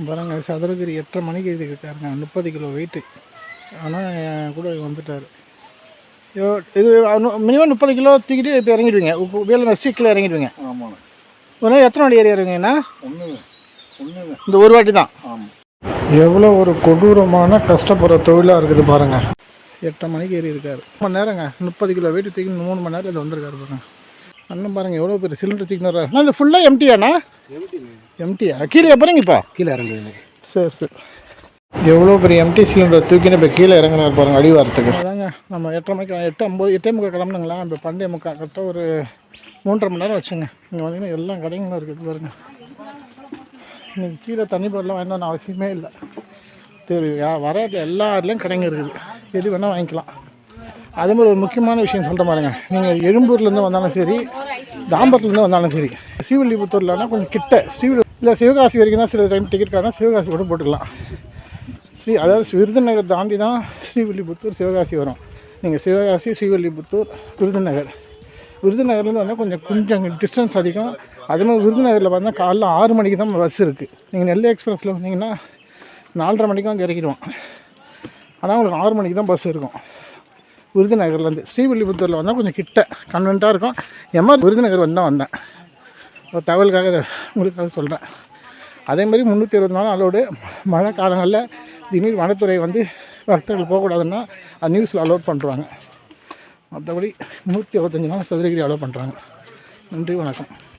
பாருங்கள், சதுரகிரி 8:30 மணிக்கு இருக்காருங்க, 30 கிலோ வெயிட்டு. ஆனால் என் கூட வந்துட்டார். இது மினிமம் 30 கிலோ தூக்கிட்டு இப்போ இறங்கிடுவீங்க, வேலை சீக்கிரம் இறங்கிடுவீங்க. ஆமாம். ஒரு நாள் எத்தனை வாட்டி ஏறி இறங்குங்கண்ணா? ஒன்று இந்த ஒரு வாட்டி தான். ஆமாம். எவ்வளோ ஒரு கொடூரமான கஷ்டப்படுற தொழிலாக இருக்குது பாருங்கள். 8:30 மணிக்கு ஏறி இருக்காரு. 3 மணி நேரங்க, 30 கிலோ வெயிட்டு தூக்கி 3 மணி நேரம் இது வந்திருக்காரு பாருங்க. அண்ணன் பாருங்கள் எவ்வளோ பெரிய சிலிண்டர் தூக்கினாரா. இது ஃபுல்லாக எம்டியாண்ணா? எம்டியா? கீழே எப்போறீங்க? இப்போ கீழே இறங்குது. சரி சரி. எவ்வளோ பெரிய எம்டி சிலிண்டர் தூக்கின்னு இப்போ கீழே இறங்குறாரு பாருங்கள், அடிவாரத்துக்கு. அதாங்க நம்ம 8:30 மணிக்கு 8:50 8:30 கிளம்புனுங்களா. அந்த பண்டைய முக்கால் கரெக்டாக ஒரு 3.5 மணி நேரம் வச்சுங்க. இங்கே வந்தீங்கன்னா எல்லா கடைங்களும் இருக்குது பாருங்கள். இன்றைக்கி கீழே தண்ணி பொருள்லாம் வாங்கணும்னு அவசியமே இல்லை. தெரியும், வர எல்லா இடத்துலையும் கடைங்க இருக்குது, எது வேணால் வாங்கிக்கலாம். அதே மாதிரி ஒரு முக்கியமான விஷயம் சொல்கிற பாருங்க, நீங்கள் எழும்பூர்லேருந்து வந்தாலும் சரி, தாம்பரத்துலேருந்து வந்தாலும் சரி, ஸ்ரீவில்லிபுத்தூர்லனா கொஞ்சம் கிட்ட, இல்லை சிவகாசி வரைக்கும் தான் சில டைம் டிக்கெட் காரணம் சிவகாசி கூட போட்டுக்கலாம். அதாவது விருதுநகர் தாண்டி தான் ஸ்ரீவில்லிபுத்தூர் சிவகாசி வரும். நீங்கள் சிவகாசி, ஸ்ரீவில்லிபுத்தூர், விருதுநகர்லேருந்து வந்தால் கொஞ்சம் டிஸ்டன்ஸ் அதிகம். அதேமாதிரி விருதுநகரில் பார்த்தா காலைல 6 மணிக்கு தான் பஸ் இருக்குது. நீங்கள் நெல்லை எக்ஸ்பிரஸில் வந்தீங்கன்னா 4:30 மணிக்கு வந்து இறக்கிடுவோம். ஆனால் உங்களுக்கு 6 மணிக்கு தான் பஸ் இருக்கும் விருதுநகர்லேருந்து. ஸ்ரீவில்லிபுத்தூரில் வந்தால் கொஞ்சம் கிட்ட கன்வென்ட்டாக இருக்கும். விருதுநகர் வந்து தான் வந்தேன், ஒரு தகவலுக்காக உங்களுக்காக சொல்கிறேன். அதேமாதிரி 364 அலோடு. மழை காலங்களில் திடீர்னு வனத்துறை வந்து பக்தர்கள் போகக்கூடாதுன்னா அது நியூஸில் அலோட் பண்ணுறாங்க. மற்றபடி 365 நாள் சதுரகிரி அலோட் பண்ணுறாங்க. நன்றி, வணக்கம்.